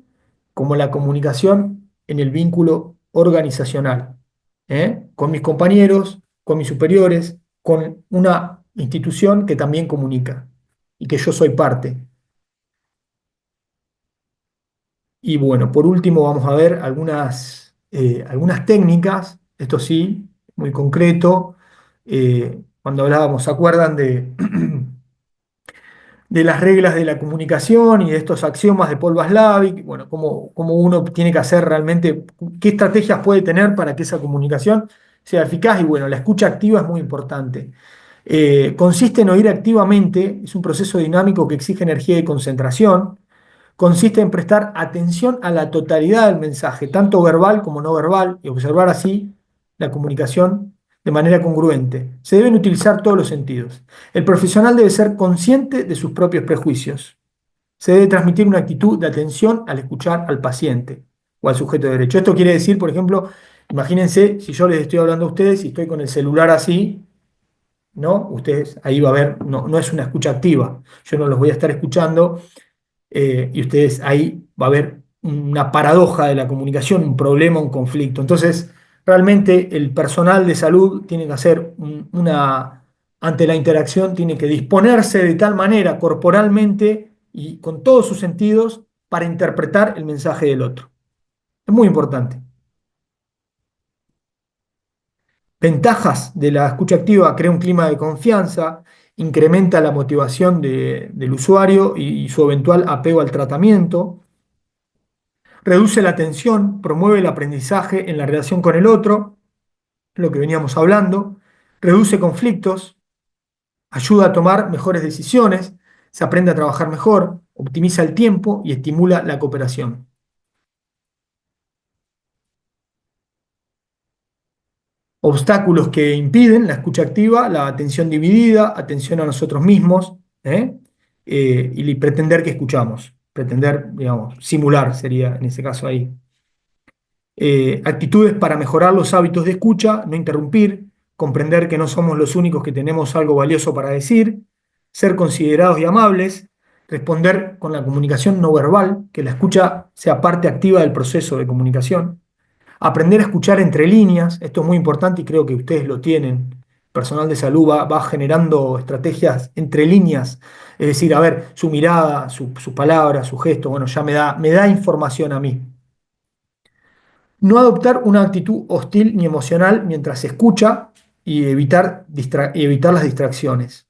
como la comunicación en el vínculo organizacional, ¿eh? Con mis compañeros, con mis superiores, con una institución que también comunica y que yo soy parte. Y bueno, por último vamos a ver algunas técnicas, esto sí, muy concreto. Cuando hablábamos, ¿se acuerdan de las reglas de la comunicación y de estos axiomas de Paul Watzlawick? Bueno, cómo uno tiene que hacer realmente, qué estrategias puede tener para que esa comunicación sea eficaz. Y bueno, la escucha activa es muy importante. Consiste en oír activamente, es un proceso dinámico que exige energía y concentración. Consiste en prestar atención a la totalidad del mensaje, tanto verbal como no verbal, y observar así la comunicación de manera congruente. Se deben utilizar todos los sentidos. El profesional debe ser consciente de sus propios prejuicios. Se debe transmitir una actitud de atención al escuchar al paciente o al sujeto de derecho. Esto quiere decir, por ejemplo, imagínense si yo les estoy hablando a ustedes y estoy con el celular así, ¿no? Ustedes ahí va a ver, no es una escucha activa. Yo no los voy a estar escuchando y ustedes ahí va a haber una paradoja de la comunicación, un problema, un conflicto. Entonces, realmente el personal de salud tiene que hacer ante la interacción, tiene que disponerse de tal manera corporalmente y con todos sus sentidos para interpretar el mensaje del otro. Es muy importante. Ventajas de la escucha activa: crea un clima de confianza, incrementa la motivación del usuario y su eventual apego al tratamiento. Reduce la tensión, promueve el aprendizaje en la relación con el otro, lo que veníamos hablando, reduce conflictos, ayuda a tomar mejores decisiones, se aprende a trabajar mejor, optimiza el tiempo y estimula la cooperación. Obstáculos que impiden la escucha activa: la atención dividida, atención a nosotros mismos, ¿eh? Y pretender que escuchamos, pretender, digamos, simular sería en ese caso ahí. Actitudes para mejorar los hábitos de escucha: no interrumpir, comprender que no somos los únicos que tenemos algo valioso para decir, ser considerados y amables, responder con la comunicación no verbal, que la escucha sea parte activa del proceso de comunicación, aprender a escuchar entre líneas, esto es muy importante y creo que ustedes lo tienen. Personal de salud va generando estrategias entre líneas, es decir, a ver, su mirada, sus palabras, su gesto, bueno, ya me da información a mí. No adoptar una actitud hostil ni emocional mientras se escucha, y evitar las distracciones.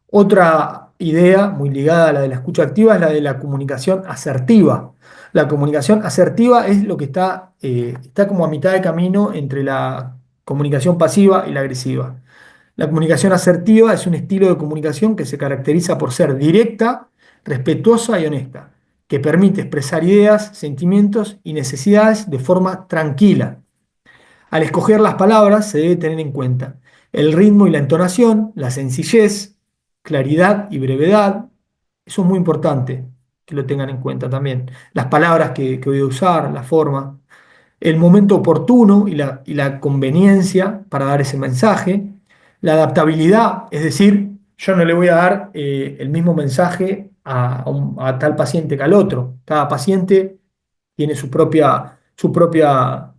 Otra idea muy ligada a la de la escucha activa es la de la comunicación asertiva. La comunicación asertiva es lo que está como a mitad de camino entre la comunicación pasiva y la agresiva. La comunicación asertiva es un estilo de comunicación que se caracteriza por ser directa, respetuosa y honesta, que permite expresar ideas, sentimientos y necesidades de forma tranquila. Al escoger las palabras se debe tener en cuenta el ritmo y la entonación, la sencillez, claridad y brevedad. Eso es muy importante que lo tengan en cuenta también. Las palabras que voy a usar, la forma, el momento oportuno y la conveniencia para dar ese mensaje, la adaptabilidad, es decir, yo no le voy a dar el mismo mensaje a tal paciente que al otro. Cada paciente tiene su propia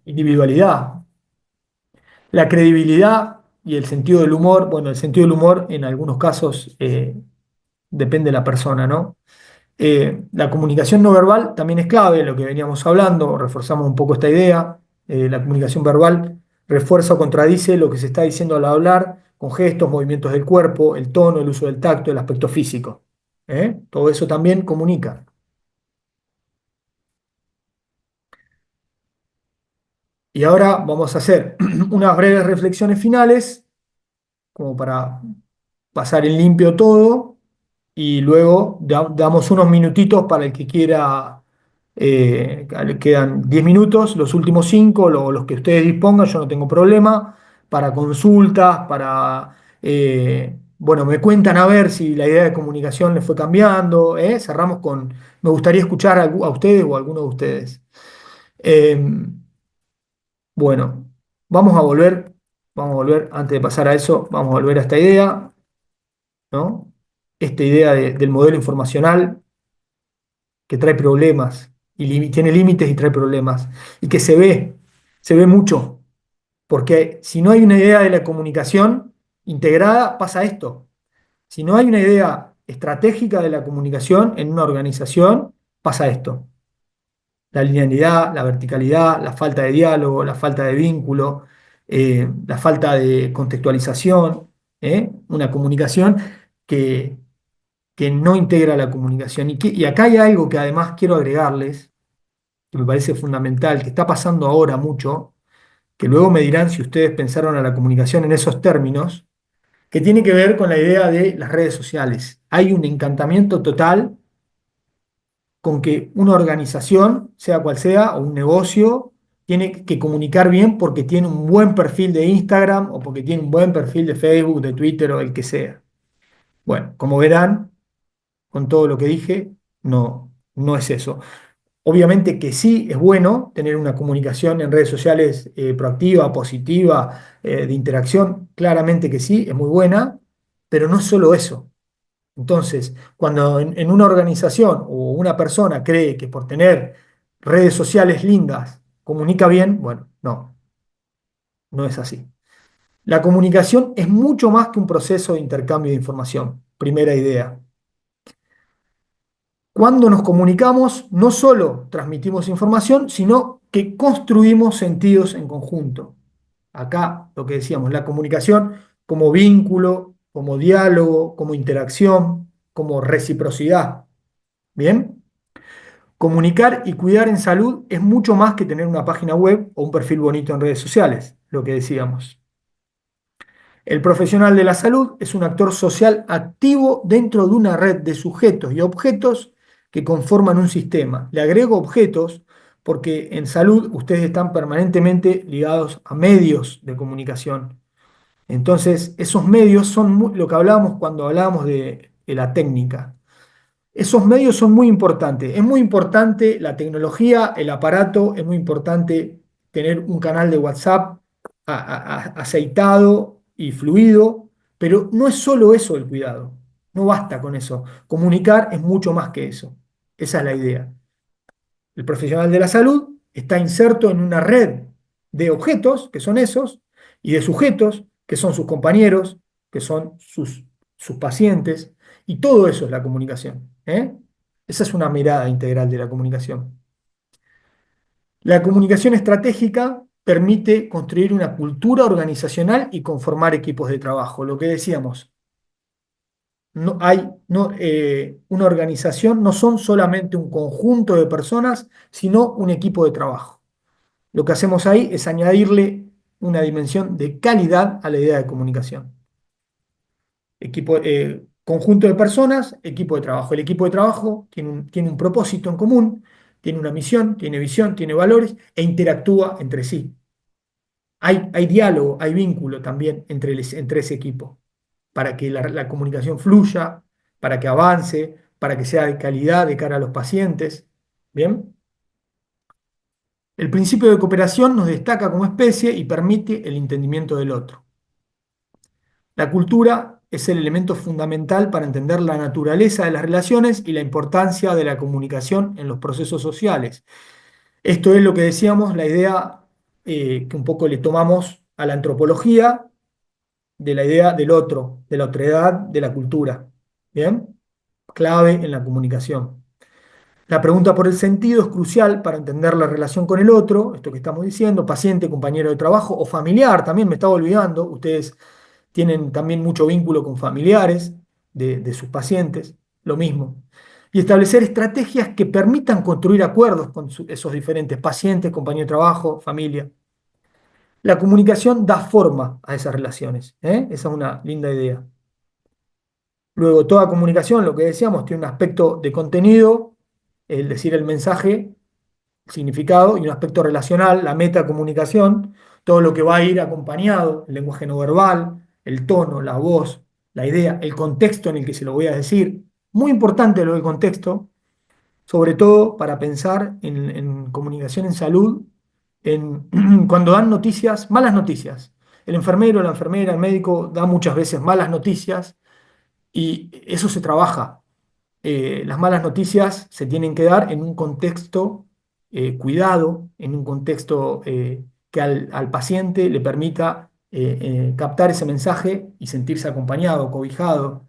individualidad. La credibilidad y el sentido del humor, bueno, el sentido del humor en algunos casos depende de la persona, ¿no? La comunicación no verbal también es clave, lo que veníamos hablando, reforzamos un poco esta idea. La comunicación verbal refuerza o contradice lo que se está diciendo al hablar, con gestos, movimientos del cuerpo, el tono, el uso del tacto, el aspecto físico. Todo eso también comunica. Y ahora vamos a hacer unas breves reflexiones finales, como para pasar en limpio todo y luego damos unos minutitos para el que quiera, le quedan 10 minutos, los últimos 5, los que ustedes dispongan, yo no tengo problema, para consultas, bueno, me cuentan a ver si la idea de comunicación les fue cambiando, ¿eh? Cerramos con, me gustaría escuchar a ustedes o a alguno de ustedes. Eh, bueno, vamos a volver, antes de pasar a eso, vamos a volver a esta idea, ¿no? Esta idea del modelo informacional que trae problemas y tiene límites y trae problemas y que se ve mucho, porque si no hay una idea de la comunicación integrada, pasa esto. Si no hay una idea estratégica de la comunicación en una organización, pasa esto. La linealidad, la verticalidad, la falta de diálogo, la falta de vínculo, la falta de contextualización, una comunicación que que no integra la comunicación. Y acá hay algo que además quiero agregarles, que me parece fundamental, que está pasando ahora mucho, que luego me dirán si ustedes pensaron a la comunicación en esos términos, que tiene que ver con la idea de las redes sociales. Hay un encantamiento total con que una organización, sea cual sea, o un negocio, tiene que comunicar bien porque tiene un buen perfil de Instagram o porque tiene un buen perfil de Facebook, de Twitter o el que sea. Bueno, como verán, con todo lo que dije, no, no es eso. Obviamente que sí es bueno tener una comunicación en redes sociales proactiva, positiva, de interacción, claramente que sí, es muy buena, pero no es solo eso. Entonces, cuando en una organización o una persona cree que por tener redes sociales lindas comunica bien, bueno, no, no es así. La comunicación es mucho más que un proceso de intercambio de información, primera idea. Cuando nos comunicamos, no solo transmitimos información, sino que construimos sentidos en conjunto. Acá lo que decíamos, la comunicación como vínculo, como diálogo, como interacción, como reciprocidad. ¿Bien? Comunicar y cuidar en salud es mucho más que tener una página web o un perfil bonito en redes sociales, lo que decíamos. El profesional de la salud es un actor social activo dentro de una red de sujetos y objetos que conforman un sistema. Le agrego objetos porque en salud ustedes están permanentemente ligados a medios de comunicación. Entonces, esos medios son lo que hablábamos cuando hablábamos de la técnica. Esos medios son muy importantes. Es muy importante la tecnología, el aparato, es muy importante tener un canal de WhatsApp aceitado y fluido, pero no es solo eso el cuidado. No basta con eso. Comunicar es mucho más que eso. Esa es la idea. El profesional de la salud está inserto en una red de objetos, que son esos, y de sujetos, que son sus compañeros, que son sus pacientes, y todo eso es la comunicación. Esa es una mirada integral de la comunicación. La comunicación estratégica permite construir una cultura organizacional y conformar equipos de trabajo. Lo que decíamos, no hay, no, una organización no son solamente un conjunto de personas, sino un equipo de trabajo. Lo que hacemos ahí es añadirle una dimensión de calidad a la idea de comunicación. Conjunto de personas, equipo de trabajo. El equipo de trabajo tiene un propósito en común, tiene una misión, tiene visión, tiene valores e interactúa entre sí. Hay diálogo, hay vínculo también entre ese equipo para que la comunicación fluya, para que avance, para que sea de calidad de cara a los pacientes. ¿Bien? El principio de cooperación nos destaca como especie y permite el entendimiento del otro. La cultura es el elemento fundamental para entender la naturaleza de las relaciones y la importancia de la comunicación en los procesos sociales. Esto es lo que decíamos, la idea que un poco le tomamos a la antropología de la idea del otro, de la otredad, de la cultura. ¿Bien? Clave en la comunicación. La pregunta por el sentido es crucial para entender la relación con el otro, esto que estamos diciendo, paciente, compañero de trabajo o familiar, también me estaba olvidando, ustedes tienen también mucho vínculo con familiares de sus pacientes, lo mismo. Y establecer estrategias que permitan construir acuerdos con esos diferentes pacientes, compañeros de trabajo, familia. La comunicación da forma a esas relaciones, ¿eh? Esa es una linda idea. Luego, toda comunicación, lo que decíamos, tiene un aspecto de contenido, es decir, el mensaje, el significado, y un aspecto relacional, la metacomunicación, todo lo que va a ir acompañado, el lenguaje no verbal, el tono, la voz, la idea, el contexto en el que se lo voy a decir. Muy importante lo del contexto, sobre todo para pensar en comunicación en salud, cuando dan noticias, malas noticias. El enfermero, la enfermera, el médico da muchas veces malas noticias y eso se trabaja. Las malas noticias se tienen que dar en un contexto cuidado, en un contexto que al paciente le permita captar ese mensaje y sentirse acompañado, cobijado,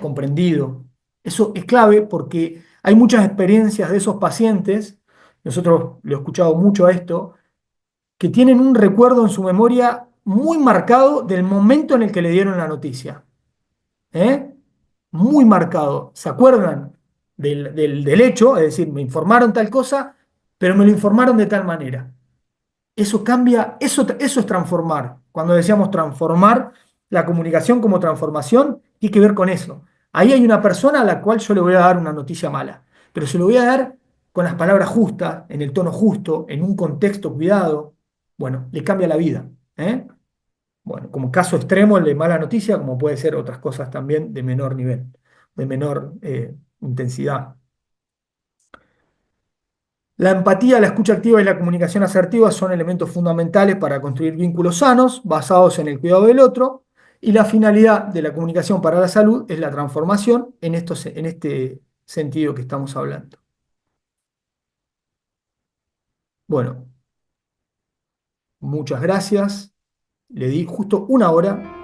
comprendido. Eso es clave porque hay muchas experiencias de esos pacientes, nosotros lo he escuchado mucho a esto, que tienen un recuerdo en su memoria muy marcado del momento en el que le dieron la noticia. ¿Eh? Muy marcado. ¿Se acuerdan del hecho? Es decir, me informaron tal cosa, pero me lo informaron de tal manera. Eso cambia, eso es transformar. Cuando decíamos transformar, la comunicación como transformación, tiene que ver con eso. Ahí hay una persona a la cual yo le voy a dar una noticia mala, pero se lo voy a dar con las palabras justas, en el tono justo, en un contexto cuidado. Bueno, le cambia la vida. ¿Eh? Bueno, como caso extremo el de mala noticia, como puede ser otras cosas también de menor nivel, de menor intensidad. La empatía, la escucha activa y la comunicación asertiva son elementos fundamentales para construir vínculos sanos, basados en el cuidado del otro, y la finalidad de la comunicación para la salud es la transformación en este sentido que estamos hablando. Bueno, muchas gracias. Le di justo una hora.